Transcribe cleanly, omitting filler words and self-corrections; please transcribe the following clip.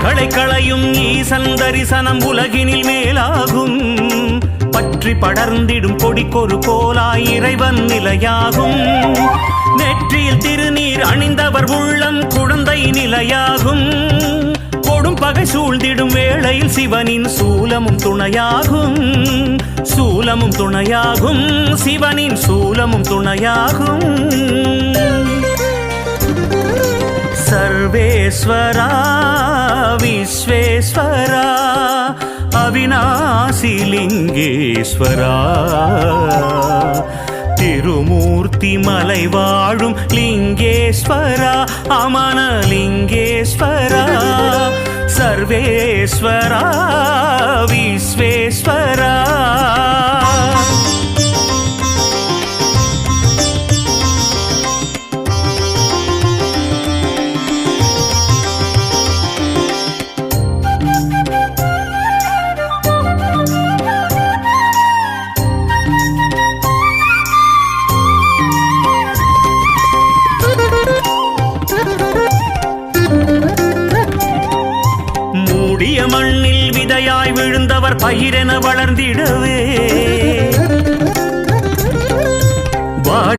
பகைகளை களையும் ஈசன் தரிசனம் உலகினில் மேலாகும். பற்றி படர்ந்திடும் கொடிக்கொரு கோலாய் இறைவன் நிலையாகும். நெற்றியில் திருநீர் அணிந்தவர் உள்ளம் குழந்தை நிலையாகும். கொடும் பகை சூழ்ந்திடும் வேளையில் சிவனின் சூலமும் துணையாகும். சூலமும் துணையாகும், சிவனின் சூலமும் துணையாகும். சர்வேஸ்வரா விஸ்வேஸ்வரா அவிநாசி லிங்கேஸ்வரா, திருமூர்த்தி மலை வாழும் லிங்கேஸ்வரா, அமன லிங்கேஸ்வரா. சர்வேஸ்வரா விஸ்வேஸ்வரா. மண்ணில் விதையாய் விழுந்தவர் பயிரென வளர்ந்திடவே